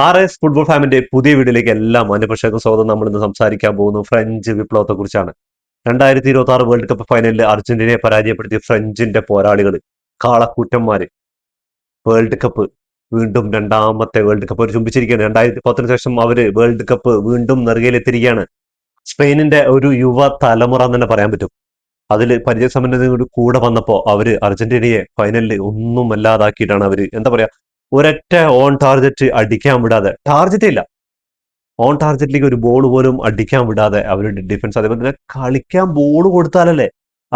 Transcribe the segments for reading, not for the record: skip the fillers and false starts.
RS football ഫാമിന്റെ പുതിയ വീഡിയോയിലേക്ക് എല്ലാ മാന്യപ്രേക്ഷകർക്കും സ്വാഗതം. നമ്മൾ ഇന്ന് സംസാരിക്കാൻ പോകുന്നു ഫ്രഞ്ച് വിപ്ലവത്തെ കുറിച്ചാണ്. 2026 വേൾഡ് കപ്പ് ഫൈനലിൽ അർജന്റീനയെ പരാജയപ്പെടുത്തിയ ഫ്രഞ്ചിന്റെ പോരാളികൾ, കാളക്കൂറ്റന്മാര്, വേൾഡ് കപ്പ് വീണ്ടും രണ്ടാമത്തെ വേൾഡ് കപ്പ് അവർ ചുംബിച്ചിരിക്കുകയാണ്. 2010 ശേഷം അവര് വേൾഡ് കപ്പ് വീണ്ടും നെറുകയിലെത്തിരിക്കുകയാണ്. സ്പെയിനിന്റെ ഒരു യുവ തലമുറ എന്ന് തന്നെ പറയാൻ പറ്റും. അതിൽ പരിചയസമ്പന്നതയോട് കൂടെ വന്നപ്പോ അവര് അർജന്റീനയെ ഫൈനലിൽ ഒന്നും അല്ലാതാക്കിയിട്ടാണ് അവര് എന്താ പറയാ, ഒരൊറ്റ ഓൺ ടാർഗറ്റ് അടിക്കാൻ വിടാതെ, ടാർഗറ്റ് ഇല്ല, ഓൺ ടാർഗറ്റിലേക്ക് ഒരു ബോൾ പോലും അടിക്കാൻ വിടാതെ അവരുടെ ഡിഫൻസ്, അതേപോലെ തന്നെ കളിക്കാൻ ബോൾ കൊടുത്താലല്ലേ,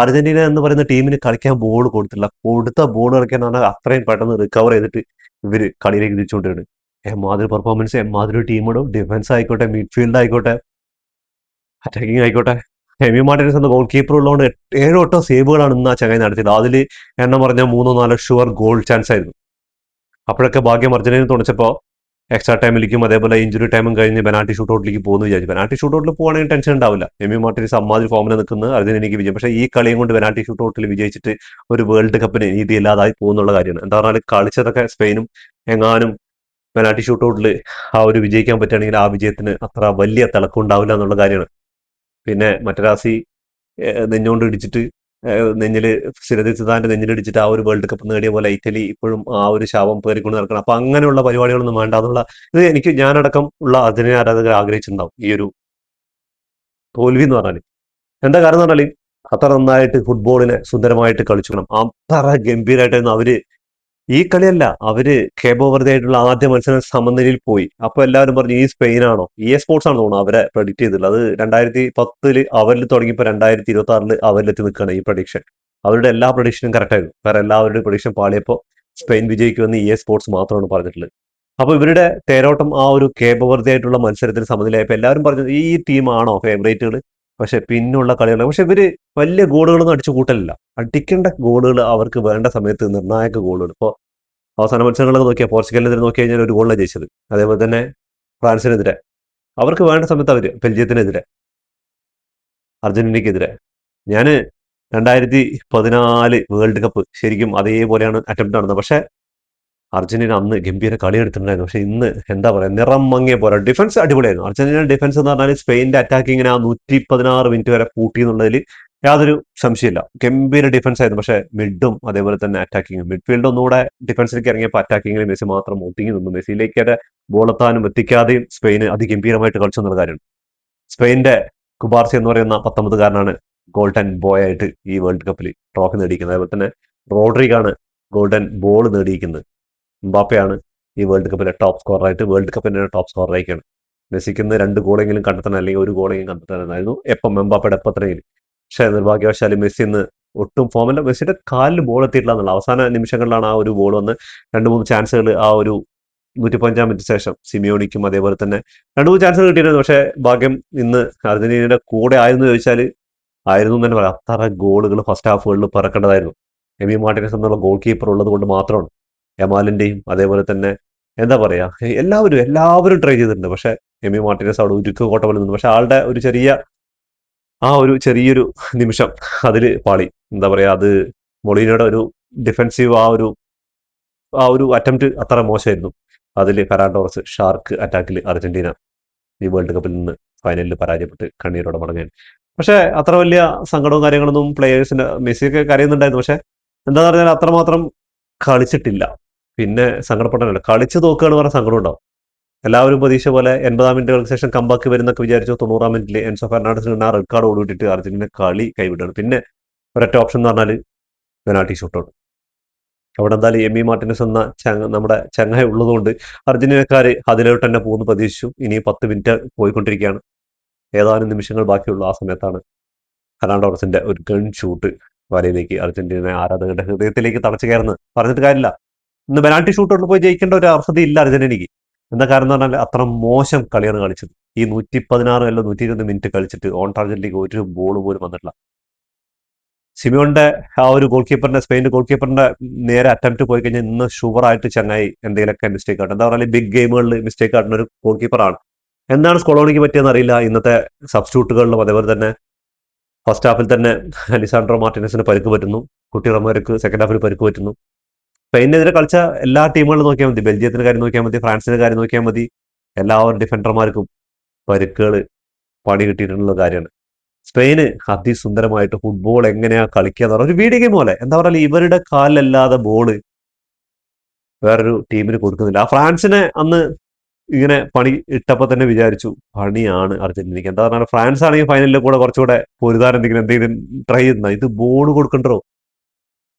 അർജന്റീന എന്ന് പറയുന്ന ടീമിന് കളിക്കാൻ ബോൾ കൊടുത്തില്ല. കൊടുത്ത ബോൾ കളിക്കാൻ പറഞ്ഞാൽ അത്രയും പെട്ടെന്ന് റിക്കവർ ചെയ്തിട്ട് ഇവര് കളിയിലേക്ക് തിരിച്ചുകൊണ്ടിരുന്നു. എമ്മാതിരി പെർഫോമൻസ്, എമ്മാതിരി ടീമിടും, ഡിഫൻസ് ആയിക്കോട്ടെ, മിഡ്ഫീൽഡ് ആയിക്കോട്ടെ, അറ്റാക്കിംഗ് ആയിക്കോട്ടെ. ഹെമി മാർട്ടിനസ് എന്ന ഗോൾ കീപ്പർ ഉള്ളതുകൊണ്ട് 7-8 സേവുകളാണ് ഇന്ന് ആ ചങ്ങായി നടത്തിയത്. അതിൽ എണ്ണം പറഞ്ഞ 3-4 ഷുവർ ഗോൾ ചാൻസ് ആയിരുന്നു. അപ്പോഴൊക്കെ ഭാഗ്യം അർജന്റീന തുണച്ചപ്പോൾ എക്സ്ട്രാ ടൈമിലേക്കും അതേപോലെ ഇഞ്ചുറി ടൈമും കഴിഞ്ഞ് പെനാൽറ്റി ഷൂട്ടൗട്ടിലേക്ക് പോകുന്നു വിചാരിച്ചു. പെനാൽറ്റി ഷൂട്ടൗട്ടിൽ പോകുകയാണെങ്കിൽ ടെൻഷൻ ഉണ്ടാവില്ല. എമി മാർട്ടിനസ് അമ്മാതിരി ഫോമിൽ നിൽക്കുന്ന അർജന്റീനയ്ക്ക് വിജയം. പക്ഷേ ഈ കളിയും കൊണ്ട് പെനാൽറ്റി ഷൂട്ടൗട്ടിൽ വിജയിച്ചിട്ട് ഒരു വേൾഡ് കപ്പിന് നീതിയില്ലാതായി പോകുന്നുള്ള കാര്യമാണ്. എന്താ പറഞ്ഞാൽ കളിച്ചതൊക്കെ സ്പെയിനും എങ്ങാനും പെനാൽറ്റി ഷൂട്ടൗട്ടിൽ ആ ഒരു വിജയിക്കാൻ പറ്റുകയാണെങ്കിൽ ആ വിജയത്തിന് അത്ര വലിയ തിളക്കം എന്നുള്ള കാര്യമാണ്. പിന്നെ മറ്റരാസി നെഞ്ഞുകൊണ്ട് ഇടിച്ചിട്ട് നെഞ്ഞില് സിനദിൻ സിദാന്റെ നെഞ്ഞിലിടിച്ചിട്ട് ആ ഒരു വേൾഡ് കപ്പ് നേടിയ പോലെ ഇറ്റലി ഇപ്പോഴും ആ ഒരു ശാപം പേറിക്കൊണ്ട് നടക്കണം. അപ്പൊ അങ്ങനെയുള്ള പരിപാടികളൊന്നും വേണ്ട എന്നുള്ള ഇത് എനിക്ക് ഞാനടക്കം ഉള്ള അർജന്റീന ആരാധകർ ആഗ്രഹിച്ചിട്ടുണ്ടാവും. ഈ ഒരു തോൽവി എന്ന് പറഞ്ഞാൽ എന്താ കാരണം എന്ന് പറഞ്ഞാൽ അത്ര നന്നായിട്ട് ഫുട്ബോളിനെ സുന്ദരമായിട്ട് കളിച്ചു, അത്ര ഗംഭീരമായിട്ടായിരുന്നു അവര്. ഈ കളിയല്ല, അവര് കേബോ വെർദെ ആയിട്ടുള്ള ആദ്യ മത്സരം സമനിലയിൽ പോയി. അപ്പൊ എല്ലാവരും പറഞ്ഞു ഈ സ്പെയിനാണോ, സ്പോർട്സ് ആണെന്ന് തോന്നുന്നു അവരെ പ്രഡിക്ട് ചെയ്തിട്ടുള്ളത്. അത് 2010 അവരിൽ തുടങ്ങിയപ്പോൾ 2026 അവരിലെത്തി നിൽക്കുകയാണ് ഈ പ്രഡിക്ഷൻ. അവരുടെ എല്ലാ പ്രഡിക്ഷനും കറക്റ്റ് ആയിരുന്നു. വേറെ എല്ലാവരുടെ പ്രഡിക്ഷൻ പാളിയപ്പോൾ സ്പെയിൻ വിജയിക്കുമെന്ന് സ്പോർട്സ് മാത്രമാണ് പറഞ്ഞിട്ടുള്ളത്. അപ്പൊ ഇവരുടെ തേരോട്ടം ആ ഒരു കേബോ വെർദെ ആയിട്ടുള്ള മത്സരത്തിന് സമനിലയായപ്പോൾ എല്ലാവരും പറഞ്ഞു ഈ ടീമാണോ ഫേവറേറ്റുകൾ. പക്ഷെ പിന്നുള്ള കളികൾ, പക്ഷെ ഇവര് വലിയ ഗോളുകളൊന്നും അടിച്ചു കൂട്ടലില്ല. അടിക്കേണ്ട ഗോളുകൾ അവർക്ക് വേണ്ട സമയത്ത് നിർണായക ഗോളുകൾ. ഇപ്പോൾ അവസാന മത്സരങ്ങളൊക്കെ നോക്കിയാൽ പോർച്ചുഗലിനെതിരെ നോക്കി കഴിഞ്ഞാൽ ഒരു ഗോളിലാണ് ജയിച്ചത്. അതേപോലെ തന്നെ ഫ്രാൻസിനെതിരെ അവർക്ക് വേണ്ട സമയത്ത് അവര്, ബെൽജിയത്തിനെതിരെ, അർജന്റീനയ്ക്കെതിരെ. ഞാൻ 2014 വേൾഡ് കപ്പ് ശരിക്കും അതേപോലെയാണ് അറ്റംപ്റ്റ് നടന്നത്. പക്ഷെ അർജന്റീന അന്ന് ഗംഭീര കളി എടുത്തിട്ടുണ്ടായിരുന്നു. പക്ഷെ ഇന്ന് എന്താ പറയാ, നിറം മങ്ങിയ പോലെ ഡിഫൻസ് അടിപൊളിയായിരുന്നു. അർജന്റീന ഡിഫൻസ് എന്ന് പറഞ്ഞാൽ സ്പെയിനിന്റെ അറ്റാക്കിങ്ങിനെ ആ 116 മിനിറ്റ് വരെ പൂട്ടി എന്നുള്ളതിൽ യാതൊരു സംശയമില്ല. ഗംഭീര ഡിഫൻസ് ആയിരുന്നു. പക്ഷെ മിഡും അതേപോലെ തന്നെ അറ്റാക്കിങ്ങും, മിഡ്ഫീൽഡ് ഒന്നുകൂടെ ഡിഫൻസിലേക്ക് ഇറങ്ങിയപ്പോൾ അറ്റാക്കിങ്ങിൽ മെസ്സി മാത്രം ഒതുങ്ങി നിന്നു. മെസ്സിയിലേക്ക് ബോളെത്താനും എത്തിക്കാതെയും സ്പെയിന് അതിഗംഭീരമായിട്ട് കളിച്ചു എന്നുള്ള കാര്യമാണ്. സ്പെയിന്റെ കുബാർസി എന്ന് പറയുന്ന 19കാരനാണ് ഗോൾഡൻ ബോയ് ആയിട്ട് ഈ വേൾഡ് കപ്പിൽ ട്രോഫി നേടിയിരിക്കുന്നത്. അതേപോലെ തന്നെ റോഡ്രിഗാണ് ഗോൾഡൻ ബോൾ നേടിയിരിക്കുന്നത്. എംബാപ്പയാണ് ഈ വേൾഡ് കപ്പിലെ ടോപ്പ് സ്കോറായിട്ട്, വേൾഡ് കപ്പിന്റെ ടോപ്പ് സ്കോറായിരിക്കാണ്. മെസ്സിക്ക് ഇന്ന് 2 ഗോളെങ്കിലും കണ്ടെത്തണം, അല്ലെങ്കിൽ ഒരു ഗോളെങ്കിലും കണ്ടെത്താനായിരുന്നു എംബാപ്പയുടെ എപ്പത്രയെങ്കിലും. പക്ഷേ നിർഭാഗ്യവശാൽ മെസ്സി ഇന്ന് ഒട്ടും ഫോമില്ല. മെസ്സിയുടെ കാലിൽ ബോൾ എത്തിയിട്ടില്ല എന്നുള്ള അവസാന നിമിഷങ്ങളിലാണ് ആ ഒരു ബോൾ വന്ന് 2-3 ചാൻസുകൾ ആ ഒരു 115 മിനിറ്റ് ശേഷം സിമിയോണിക്കും അതേപോലെ തന്നെ 2-3 ചാൻസുകൾ കിട്ടിയിരുന്നു. പക്ഷേ ഭാഗ്യം ഇന്ന് അർജന്റീനയുടെ കൂടെ ആയിരുന്നു ചോദിച്ചാൽ ആയിരുന്നു എന്ന് തന്നെ പറയാം. അത്ര ഗോളുകൾ ഫസ്റ്റ് ഹാഫുകളിൽ പറക്കേണ്ടതായിരുന്നു. എമി മാർട്ടിനസ് എന്നുള്ള ഗോൾ കീപ്പർ ഉള്ളത് കൊണ്ട് മാത്രമാണ്. യമാലിന്റെയും അതേപോലെ തന്നെ എന്താ പറയാ, എല്ലാവരും ട്രൈ ചെയ്തിട്ടുണ്ട്. പക്ഷെ എമി മാർട്ടിനസ് അവിടെ ഉരുക്ക് കോട്ട പോലെ നിന്നു. പക്ഷെ ആളുടെ ഒരു ചെറിയൊരു നിമിഷം അതിൽ പാളി. എന്താ പറയാ, അത് മൊളീനയുടെ ഒരു ഡിഫെൻസീവ് ആ ഒരു അറ്റംപ്റ്റ് അത്ര മോശമായിരുന്നു. അതിൽ ഫെറാൻ ടോറസ് ഷാർക്ക് അറ്റാക്കിൽ അർജന്റീന ഈ വേൾഡ് കപ്പിൽ നിന്ന് ഫൈനലിൽ പരാജയപ്പെട്ട് കണ്ണീരോടെ മടങ്ങുകയാണ്. പക്ഷെ അത്ര വലിയ സങ്കടവും കാര്യങ്ങളൊന്നും പ്ലേയേഴ്സിന്റെ, മെസ്സിയൊക്കെ കരയുന്നുണ്ടായിരുന്നു. പക്ഷെ എന്താ പറഞ്ഞാൽ അത്രമാത്രം കളിച്ചിട്ടില്ല. പിന്നെ സങ്കടപ്പെടാനല്ല, കളിച്ച് തോക്കുകയാണ് പറഞ്ഞ സങ്കടം ഉണ്ടാവും. എല്ലാവരും പ്രതീക്ഷ പോലെ 80 മിനിറ്റുകൾക്ക് ശേഷം കമ്പാക്ക് വരുന്നൊക്കെ വിചാരിച്ചു. 90 മിനിറ്റിൽ എൻസോ ഫെർണാണ്ടസിന് ആ റെഡ് കാർഡ് ഓടിവിട്ടിട്ട് അർജന്റീന കളി കൈവിടുകയാണ്. പിന്നെ ഒരൊറ്റ ഓപ്ഷൻ എന്ന് പറഞ്ഞാൽ പെനാൽറ്റി ഷൂട്ടൗട്ട്. അവിടെ എന്തായാലും എമി മാർട്ടിനസ് എന്ന നമ്മുടെ ചങ്ങായി ഉള്ളതുകൊണ്ട് അർജന്റീനക്കാര് അതിലോട്ട് തന്നെ പോകുന്നു പ്രതീക്ഷിച്ചു. ഇനി 10 മിനിറ്റ് പോയിക്കൊണ്ടിരിക്കുകയാണ്. ഏതാനും നിമിഷങ്ങൾ ബാക്കിയുള്ള ആ സമയത്താണ് ഫെർണാണ്ടോസിന്റെ ഒരു ഗൺ ഷൂട്ട് വലയിലേക്ക് അർജന്റീന ആരാധകരുടെ ഹൃദയത്തിലേക്ക് തളച്ചു കയറുന്നത്. പറഞ്ഞിട്ട് കാര്യമില്ല, ഇന്ന് പെനാൽറ്റി ഷൂട്ടൗട്ടിൽ പോയി ജയിക്കേണ്ട ഒരു അർഹതയില്ല അർജന്റീനയ്ക്ക്. എന്താ കാരണം എന്ന് പറഞ്ഞാൽ അത്ര മോശം കളിയാണ് കളിച്ചത്. ഈ 116 അല്ല 120 മിനിറ്റ് കളിച്ചിട്ട് ഓൺ ടാർഗറ്റിലേക്ക് ഒരു ബോൾ പോലും വന്നിട്ടില്ല. സിമിയോന്റെ ആ ഒരു സ്പെയിന്റെ ഗോൾ കീപ്പറിന്റെ നേരെ അറ്റംപ്റ്റ് പോയി കഴിഞ്ഞാൽ ഇന്ന് ഷുവറായിട്ട് ചങ്ങായി എന്തെങ്കിലുമൊക്കെ മിസ്റ്റേക്ക് ആട്ടെ. എന്താ പറയുക, ബിഗ് ഗെയിമുകളിൽ മിസ്റ്റേക്ക് ആട്ടുന്ന ഒരു ഗോൾ കീപ്പറാണ്. എന്താണ് സ്കൊളോണിക്ക് പറ്റിയെന്ന് അറിയില്ല. ഇന്നത്തെ സബ്സ്റ്റിറ്റ്യൂട്ടുകളിലും അതേപോലെ തന്നെ ഫസ്റ്റ് ഹാഫിൽ തന്നെ അലിസാൻഡ്രോ മാർട്ടിനസിന് പരിക്ക് പറ്റുന്നു. കുട്ടി റൊമേരോക്ക് സെക്കൻഡ് ഹാഫിൽ പരിക്ക് പറ്റുന്നു. സ്പെയിനെതിരെ കളിച്ച എല്ലാ ടീമുകളും നോക്കിയാൽ മതി, ബെൽജിയത്തിന്റെ കാര്യം നോക്കിയാൽ മതി, ഫ്രാൻസിന്റെ കാര്യം നോക്കിയാൽ മതി, എല്ലാവരും ഡിഫൻഡർമാർക്കും പരിക്കുകൾ പണി കിട്ടിയിട്ടുള്ള കാര്യമാണ്. സ്പെയിന് അതിസുന്ദരമായിട്ട് ഫുട്ബോൾ എങ്ങനെയാ കളിക്കുക എന്ന് പറഞ്ഞ ഒരു വീഡിയോ ഗെയിം പോലെ, എന്താ പറയുക, ഇവരുടെ കാലിലല്ലാതെ ബോള് വേറൊരു ടീമിന് കൊടുക്കുന്നില്ല. ആ ഫ്രാൻസിനെ അന്ന് ഇങ്ങനെ പണി ഇട്ടപ്പോൾ തന്നെ വിചാരിച്ചു പണിയാണ് അർജന്റീനയ്ക്ക്. എന്താ പറഞ്ഞാൽ ഫ്രാൻസ് ആണെങ്കിൽ ഫൈനലിൽ കൂടെ കുറച്ചുകൂടെ പൊരുതാൻ എന്തെങ്കിലും ട്രൈ ചെയ്യുന്ന, ഇത് ബോൾ കൊടുക്കണ്ടോ.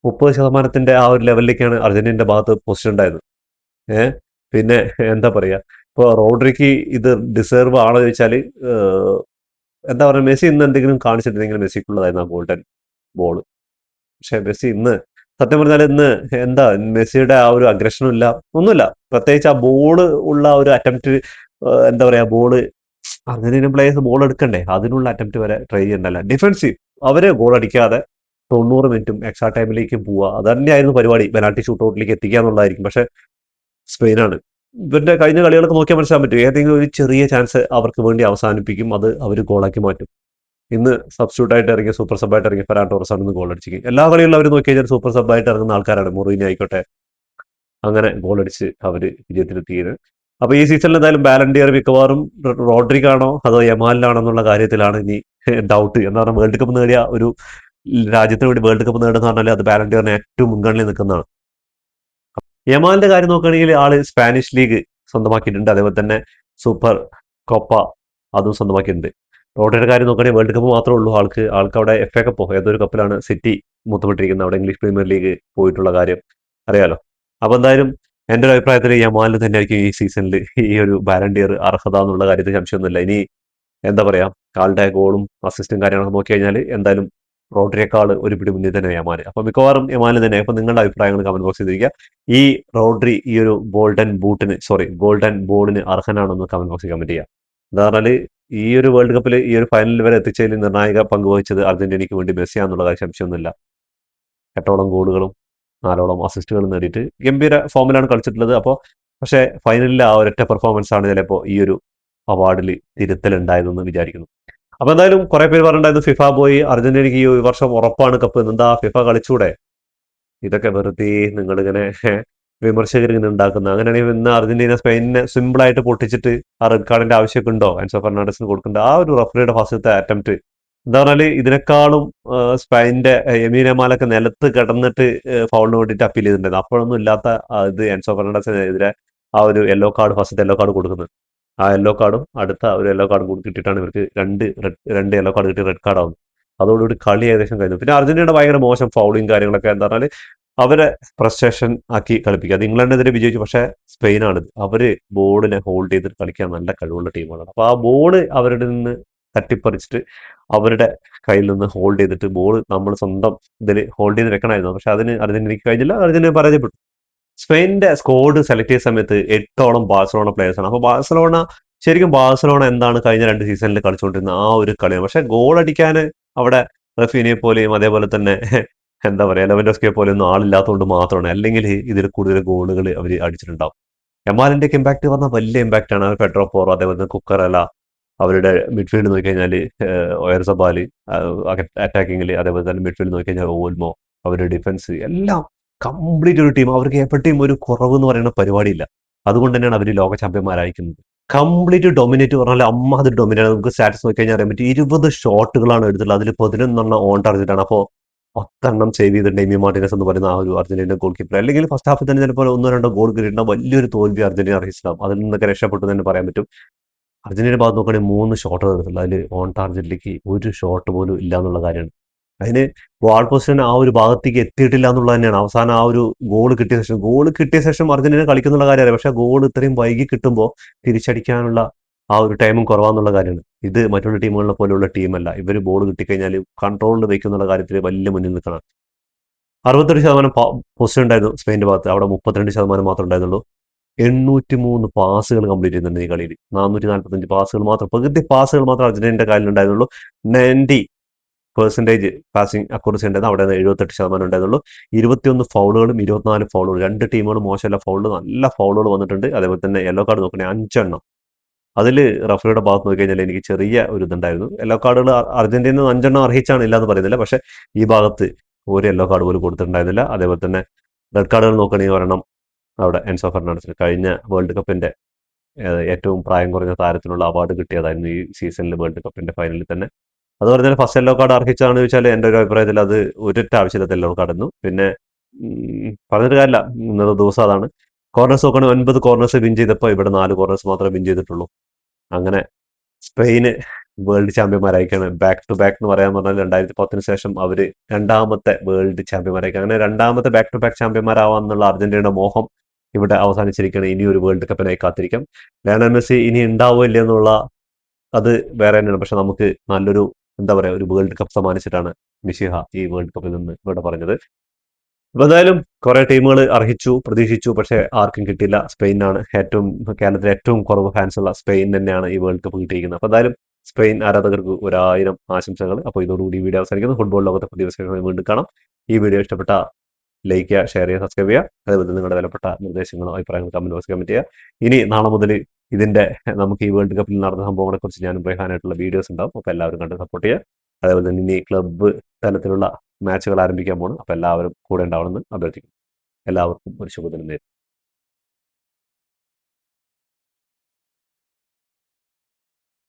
30% ആ ഒരു ലെവലിലേക്കാണ് അർജന്റീനയുടെ ഭാഗത്ത് പൊസിഷൻ ഉണ്ടായത്. ഏഹ് പിന്നെ എന്താ പറയാ, ഇപ്പൊ റോഡ്രിക്ക് ഇത് ഡിസേർവ് ആണോ ചോദിച്ചാൽ, എന്താ പറയുക, മെസ്സി ഇന്ന് എന്തെങ്കിലും കാണിച്ചിട്ടുണ്ടെങ്കിൽ മെസ്സിക്കുള്ളതായിരുന്നു ആ ഗോൾഡൻ ബോൾ. പക്ഷെ മെസ്സി ഇന്ന് സത്യം പറഞ്ഞാൽ ഇന്ന് എന്താ മെസ്സിയുടെ ആ ഒരു അഗ്രഷനും ഇല്ല, ഒന്നുമില്ല. പ്രത്യേകിച്ച് ആ ബോള് ഉള്ള ഒരു അറ്റംപ്റ്റ്, എന്താ പറയാ, ബോള് അർജന്റീനൻ പ്ലേയേഴ്സ് ബോൾ എടുക്കണ്ടേ, അതിനുള്ള അറ്റംപ്റ്റ് വരെ ട്രൈ ചെയ്യണ്ടല്ല. ഡിഫൻസീവ് അവര് ഗോൾ അടിക്കാതെ 90 മിനിറ്റും എക്സ്ട്രാ ടൈമിലേക്ക് പോവുക, അത് തന്നെയായിരുന്നു പരിപാടി. പെനാൾട്ടി ഷൂട്ട് ഔട്ടിലേക്ക് എത്തിക്കുക എന്നുള്ളതായിരിക്കും. പക്ഷെ സ്പെയിനാണ്, ഇവരുടെ കഴിഞ്ഞ കളികളൊക്കെ നോക്കിയാൽ മനസ്സിലാൻ പറ്റും, ഏതെങ്കിലും ഒരു ചെറിയ ചാൻസ് അവർക്ക് വേണ്ടി അവസാനിപ്പിക്കും, അത് അവർ ഗോളാക്കി മാറ്റും. ഇന്ന് സബ്സ്റ്റിറ്റ്യൂട്ട് ആയിട്ട് ഇറങ്ങിയ, സൂപ്പർ സബ് ആയിട്ട് ഇറങ്ങിയ ഫെറാൻ ടോറസ് ആണ് ഇന്ന് ഗോൾ അടിച്ചിരിക്കും. എല്ലാ കളികളിലും അവർ നോക്കി കഴിഞ്ഞാൽ സൂപ്പർ സബ് ആയിട്ട് ഇറങ്ങുന്ന ആൾക്കാരാണ്. മൊറീനി ആയിക്കോട്ടെ, അങ്ങനെ ഗോൾ അടിച്ച് അവർ വിജയത്തിലെത്തിയത്. അപ്പൊ ഈ സീസണിൽ എന്തായാലും ബാലൻഡിയർ മിക്കവാറും റോഡ്രിക്കാണോ അതോ യമാലിനാണോ എന്നുള്ള കാര്യത്തിലാണ് ഇനി ഡൗട്ട്. എന്താ പറഞ്ഞാൽ വേൾഡ് കപ്പ് നേടിയ ഒരു രാജ്യത്തിന് വേണ്ടി വേൾഡ് കപ്പ് നേടുന്ന പറഞ്ഞാൽ അത് ബാലൻഡിയറിന് ഏറ്റവും മുൻഗണനയിൽ നിൽക്കുന്നതാണ്. യമാലിന്റെ കാര്യം നോക്കുകയാണെങ്കിൽ ആള് സ്പാനിഷ് ലീഗ് സ്വന്തമാക്കിയിട്ടുണ്ട്, അതേപോലെ തന്നെ സൂപ്പർ കോപ്പ അതും സ്വന്തമാക്കിയിട്ടുണ്ട്. റോഡ്രിയുടെ കാര്യം നോക്കുകയാണെങ്കിൽ വേൾഡ് കപ്പ് മാത്രമേ ഉള്ളൂ ആൾക്ക്. അവിടെ FA കപ്പോ ഏതൊരു കപ്പിലാണ് സിറ്റി മുത്തമിട്ടിരിക്കുന്നത്, അവിടെ ഇംഗ്ലീഷ് പ്രീമിയർ ലീഗ് പോയിട്ടുള്ള കാര്യം അറിയാലോ. അപ്പൊ എന്തായാലും എന്റെ ഒരു അഭിപ്രായത്തിൽ യമാലിന് തന്നെയായിരിക്കും ഈ സീസണിൽ ഈ ഒരു ബാലൻഡിയർ അർഹത എന്നുള്ള കാര്യത്തിൽ സംശയമൊന്നുമില്ല. ഇനി എന്താ പറയാ, ആളുടെ ഗോളും അസിസ്റ്റും കാര്യങ്ങളൊക്കെ നോക്കി കഴിഞ്ഞാൽ എന്തായാലും റോഡ്രിയേക്കാൾ ഒരു പിടി മുന്നിൽ തന്നെ യമാല്. അപ്പൊ മിക്കവാറും യമാല് തന്നെ. അപ്പൊ നിങ്ങളുടെ അഭിപ്രായങ്ങൾ കമന്റ് ബോക്സിൽ ചെയ്തിരിക്കുക. ഈ റോഡ്രി ഈ ഒരു ഗോൾഡൻ ബോളിന് അർഹനാണെന്ന് കമന്റ് ബോക്സിൽ കമന്റ് ചെയ്യുക. എന്താ പറഞ്ഞാല് ഈ ഒരു വേൾഡ് കപ്പിൽ ഈ ഒരു ഫൈനലിൽ വരെ എത്തിച്ചതിൽ നിർണായക പങ്കുവഹിച്ചത് അർജന്റീനയ്ക്ക് വേണ്ടി മെസ്സിയാന്നുള്ള കാര്യം സംശയമൊന്നുമില്ല. 8ഓളം ഗോളുകളും 4ഓളം അസിസ്റ്റുകളും നേടിയിട്ട് ഗംഭീര ഫോമിലാണ് കളിച്ചിട്ടുള്ളത്. അപ്പോൾ പക്ഷേ ഫൈനലിലെ ആ ഒരൊറ്റ പെർഫോമൻസ് ആണ് ചിലപ്പോൾ ഈ ഒരു അവാർഡിൽ തിരുത്തലുണ്ടായതെന്ന് വിചാരിക്കുന്നു. അപ്പൊ എന്തായാലും കുറെ പേര് പറഞ്ഞിട്ടുണ്ടായിരുന്നു ഫിഫ ബോയ് അർജന്റീനയ്ക്ക് ഈ വർഷം ഉറപ്പാണ് കപ്പ്. എന്താ ഫിഫ കളിച്ചൂടെ? ഇതൊക്കെ വെറുതെ നിങ്ങളിങ്ങനെ വിമർശകർ ഇങ്ങനെ ഉണ്ടാക്കുന്ന. അങ്ങനെയാണെങ്കിൽ ഇന്ന് അർജന്റീന സ്പെയിനിനെ സിമ്പിൾ ആയിട്ട് പൊട്ടിച്ചിട്ട് ആ റെഡ് കാർഡിന്റെ ആവശ്യമൊക്കെ ഉണ്ടോ എൻസോ ഫെർണാണ്ടസിന് കൊടുക്കേണ്ട? ആ ഒരു റഫറിയുടെ ഫസ്റ്റത്തെ അറ്റംപ്റ്റ് എന്താ പറഞ്ഞാല് ഇതിനേക്കാളും സ്പെയിനിന്റെ യമീൻ യമാലൊക്കെ നിലത്ത് കിടന്നിട്ട് ഫൗളിന് വേണ്ടിയിട്ട് അപ്പീൽ ചെയ്തിട്ടുണ്ടായിരുന്നു. അപ്പോഴൊന്നും ഇല്ലാത്ത ഇത് എൻസോ ഫെർണാണ്ടസിനെതിരെ ആ ഒരു ഫസ്റ്റത്തെ യെല്ലോ കാർഡ് കൊടുക്കുന്നത്. ആ യെല്ലോ കാർഡും അടുത്ത ഒരു യെല്ലോ കാർഡും കൂടി കിട്ടിയിട്ടാണ് ഇവർക്ക് രണ്ട് യെല്ലോ കാർഡ് കിട്ടി റെഡ് കാർഡ് ആവുന്നത്. അതോടുകൂടി കളി ഏകദേശം കഴിഞ്ഞു. പിന്നെ അർജന്റീനയുടെ ഭയങ്കര മോശം ഫൗളിങ് കാര്യങ്ങളൊക്കെ എന്താ പറഞ്ഞാൽ അവരെ ഫ്രസ്ട്രേഷൻ ആക്കി കളിപ്പിക്കുക. അത് ഇംഗ്ലണ്ടിനെതിരെ വിജയിച്ചു, പക്ഷേ സ്പെയിനാണ് അവര് ബോളിനെ ഹോൾഡ് ചെയ്തിട്ട് കളിക്കാൻ നല്ല കഴിവുള്ള ടീമാണ്. അപ്പൊ ആ ബോള് അവരുടെ നിന്ന് തട്ടിപ്പറിച്ചിട്ട് അവരുടെ കയ്യിൽ നിന്ന് ഹോൾഡ് ചെയ്തിട്ട് ബോൾ നമ്മൾ സ്വന്തം ഇതിൽ ഹോൾഡ് ചെയ്ത് വെക്കണമായിരുന്നു. പക്ഷെ അതിന് അർജന്റീനയ്ക്ക് കഴിഞ്ഞില്ല, അർജന്റീന പരാജയപ്പെട്ടു. സ്പെയിനിന്റെ സ്ക്വാഡ് സെലക്ട് ചെയ്ത സമയത്ത് 8ഓളം ബാഴ്സലോണ പ്ലേയേഴ്സ് ആണ്. അപ്പൊ ബാഴ്സലോണ എന്താണ് കഴിഞ്ഞ 2 സീസണിൽ കളിച്ചുകൊണ്ടിരുന്ന ആ ഒരു കളിയാണ്. പക്ഷെ ഗോൾ അടിക്കാൻ അവിടെ റഫീനിയെ പോലെയും അതേപോലെ തന്നെ എന്താ പറയാ ലെവൻഡോസ്കിയെ പോലെ ഒന്നും ആളില്ലാത്തതുകൊണ്ട് മാത്രമാണ്. അല്ലെങ്കിൽ ഇതിൽ കൂടുതൽ ഗോളുകൾ അവർ അടിച്ചിട്ടുണ്ടാവും. യമാലിന്റെ ഇമ്പാക്ട് പറഞ്ഞാൽ വലിയ ഇമ്പാക്ട് ആണ്. പെട്രോ പോറോ, അതേപോലെ തന്നെ കുക്കറല, അവരുടെ മിഡ്ഫീൽഡ് നോക്കി കഴിഞ്ഞാൽ ഒയർസബാല് അറ്റാക്കിങ്ങിൽ, അതേപോലെ തന്നെ മിഡ്ഫീൽഡ് നോക്കി കഴിഞ്ഞാൽ ഓൽമോ, അവരുടെ ഡിഫൻസ് എല്ലാം കംപ്ലീറ്റ് ഒരു ടീം. അവർക്ക് എപ്പോഴും ഒരു കുറവ് എന്ന് പറയുന്ന പരിപാടിയില്ല. അതുകൊണ്ട് തന്നെയാണ് അവർ ലോക ചാമ്പ്യന്മാരായിരിക്കുന്നത്. കംപ്ലീറ്റ് ഡൊമിനേറ്റ് പറഞ്ഞാൽ അമ്മാതിരി ഡൊമിനേറ്റ്. നമുക്ക് സ്റ്റാറ്റസ് നോക്കി കഴിഞ്ഞാൽ അറിയാൻ പറ്റും. 20 ഷോട്ടുകളാണ് എടുത്തിട്ടുള്ളത്, അതിൽ 11 ഓൺ ടാർഗറ്റ് ആണ്. അപ്പോൾ 10 സേവ് ചെയ്തിട്ടുണ്ട് എമി മാർട്ടിനസ് എന്ന് പറയുന്ന ആ ഒരു അർജന്റീന ഗോൾ കീപ്പർ. അല്ലെങ്കിൽ ഫസ്റ്റ് ഹാഫിൽ തന്നെ ചിലപ്പോൾ 1-2 ഗോൾ കിട്ടിയിട്ടുള്ള വലിയൊരു തോൽവി അർജന്റീന അർഹിച്ചിട്ടുണ്ടാവും. അതിൽ നിന്നൊക്കെ രക്ഷപ്പെട്ടു തന്നെ പറയാൻ പറ്റും. അർജന്റീന ഭാഗത്ത് നോക്കുകയാണെങ്കിൽ 3 ഷോട്ട് എടുത്തിട്ടുള്ളത്, അതിൽ ഓൺ ടാർഗറ്റിലേക്ക് ഒരു ഷോട്ട് പോലും ഇല്ല എന്നുള്ള കാര്യമാണ്. അതിന് വാൾ പൊസിഷൻ ആ ഒരു ഭാഗത്തേക്ക് എത്തിയിട്ടില്ല എന്നുള്ളത് തന്നെയാണ്. അവസാനം ആ ഒരു ഗോൾ കിട്ടിയ ശേഷം അർജന്റീന കളിക്കുന്നുള്ള കാര്യമാണ്. പക്ഷെ ഗോൾ ഇത്രയും വൈകി കിട്ടുമ്പോൾ തിരിച്ചടിക്കാനുള്ള ആ ഒരു ടൈമും കുറവാന്നുള്ള കാര്യമാണ്. ഇത് മറ്റുള്ള ടീമുകളെ പോലെയുള്ള ടീമല്ല. ഇവർ ബോൾ കിട്ടിക്കഴിഞ്ഞാൽ കൺട്രോളിൽ വയ്ക്കുന്നുള്ള കാര്യത്തിൽ വലിയ മുന്നിൽ നിൽക്കണം. 68% പൊസിഷൻ ഉണ്ടായിരുന്നു സ്പെയിന്റെ ഭാഗത്ത്, അവിടെ 32% മാത്രമേ ഉണ്ടായിരുന്നുള്ളൂ. 803 പാസുകൾ കംപ്ലീറ്റ് ചെയ്യുന്നുണ്ട് ഈ കളിയിൽ. 445 പാസുകൾ മാത്രം, പകുതി പാസുകൾ മാത്രം അർജന്റീനയുടെ കാലിലുണ്ടായിരുന്നുള്ളൂ. 90% പാസിംഗ് അക്യുറസി ഉണ്ടായിരുന്നു, അവിടെ 78% ഉണ്ടായിരുന്നുള്ളൂ. 21 ഫൗളുകളും 24 ഫൗളുകളും. 2 ടീമുകളും മോശമല്ല ഫൗളുകൾ, നല്ല ഫൗളുകൾ വന്നിട്ടുണ്ട്. അതേപോലെ തന്നെ യെല്ലോ കാർഡ് നോക്കണേ 5 എണ്ണം. അതിൽ റഫറിയുടെ ഭാഗത്ത് നോക്കി കഴിഞ്ഞാൽ എനിക്ക് ചെറിയ ഒരു ഇതുണ്ടായിരുന്നു. യെല്ലോ കാർഡുകൾ അർജന്റീന 5 എണ്ണം അർഹിച്ചാണ്, ഇല്ലാന്ന് പറയുന്നില്ല. പക്ഷെ ഈ ഭാഗത്ത് ഒരു യെല്ലോ കാർഡ് പോലും കൊടുത്തിട്ടുണ്ടായിരുന്നില്ല. അതേപോലെ തന്നെ റെഡ് കാർഡുകൾ നോക്കുകയാണെങ്കിൽ ഒരെണ്ണം അവിടെ എൻസോ ഫെർണാണ്ടസിന് കഴിഞ്ഞ വേൾഡ് കപ്പിന്റെ ഏറ്റവും പ്രായം കുറഞ്ഞ താരത്തിനുള്ള അവാർഡ് കിട്ടിയതായിരുന്നു ഈ സീസണിൽ വേൾഡ് കപ്പിന്റെ ഫൈനലിൽ തന്നെ. അതുപോലെ തന്നെ ഫസ്റ്റ് യെല്ലോ കാർഡ് അർഹിച്ചാണെന്ന് ചോദിച്ചാൽ എൻ്റെ ഒരു അഭിപ്രായത്തിൽ അത് ഒരൊറ്റ ആവശ്യമില്ലാത്ത യെല്ലോ കാർഡായിരുന്നു. പിന്നെ പറഞ്ഞിട്ട് കാര്യമില്ല, ഇന്നത്തെ ദിവസം അതാണ്. കോർണേഴ്സ് നോക്കുകയാണെങ്കിൽ 9 കോർണേഴ്സ് വിൻ ചെയ്തപ്പോൾ ഇവിടെ 4 കോർണേഴ്സ് മാത്രമേ വിൻ ചെയ്തിട്ടുള്ളൂ. അങ്ങനെ സ്പെയിന് വേൾഡ് ചാമ്പ്യന്മാരായിക്കാണ്. ബാക്ക് ടു ബാക്ക് എന്ന് പറയാൻ പറഞ്ഞാൽ 2010 ശേഷം അവര് രണ്ടാമത്തെ വേൾഡ് ചാമ്പ്യന്മാരായിക്കാണ്. അങ്ങനെ രണ്ടാമത്തെ ബാക്ക് ടു ബാക്ക് ചാമ്പ്യന്മാരാവാന്നുള്ള അർജന്റീനയുടെ മോഹം ഇവിടെ അവസാനിച്ചിരിക്കുകയാണ്. ഇനി ഒരു വേൾഡ് കപ്പിനായി കാത്തിരിക്കാം. ലയണൽ മെസ്സി ഇനി ഉണ്ടാവോ ഇല്ല എന്നുള്ള അത് വേറെ തന്നെയാണ്. പക്ഷെ നമുക്ക് നല്ലൊരു എന്താ പറയാ ഒരു വേൾഡ് കപ്പ് സമ്മാനിച്ചിട്ടാണ് മിഷിഹ ഈ വേൾഡ് കപ്പിൽ നിന്ന് ഇവിടെ പറഞ്ഞത്. അപ്പൊ എന്തായാലും കുറെ ടീമുകൾ അർഹിച്ചു, പ്രതീക്ഷിച്ചു, പക്ഷെ ആർക്കും കിട്ടിയില്ല. സ്പെയിനാണ് കേരളത്തിലെ ഏറ്റവും കുറവ് ഫാൻസ് ഉള്ള സ്പെയിൻ തന്നെയാണ് ഈ വേൾഡ് കപ്പ് കിട്ടിയിരിക്കുന്നത്. അപ്പൊ എന്തായാലും സ്പെയിൻ ആരാധകർക്ക് 1000 ആശംസകൾ. അപ്പോൾ ഇതോടുകൂടി ഈ വീഡിയോ അവസാനിക്കുന്നു. ഫുട്ബോൾ ലോകത്തെ പുതിയ വിശേഷങ്ങൾ വീണ്ടും കാണാം. ഈ വീഡിയോ ഇഷ്ടപ്പെട്ട ലൈക്ക് ചെയ്യുക, ഷെയർ ചെയ്യുക, സബ്സ്ക്രൈബ് ചെയ്യുക. അതുപോലെ നിങ്ങളുടെ വിലപ്പെട്ട നിർദ്ദേശങ്ങളോ അഭിപ്രായങ്ങളോ കമന്റ് ബോക്സ് കമന്റ് ചെയ്യുക. ഇനി നാളെ മുതൽ ഇതിന്റെ നമുക്ക് ഈ വേൾഡ് കപ്പിൽ നടന്ന സംഭവങ്ങളെ കുറിച്ച് ഞാനും ബ്രഹാനായിട്ടുള്ള വീഡിയോസ് ഉണ്ടാവും. അപ്പോൾ എല്ലാവരും കണ്ട് സപ്പോർട്ട് ചെയ്യുക. അതേപോലെ തന്നെ ഇനി ക്ലബ്ബ് തലത്തിലുള്ള മാച്ചുകൾ ആരംഭിക്കാൻ പോകണം. അപ്പോൾ എല്ലാവരും കൂടെ ഉണ്ടാവണമെന്ന് അഭ്യർത്ഥിക്കുന്നു. എല്ലാവർക്കും ഒരു ശുഭദിനം നേരുന്നു.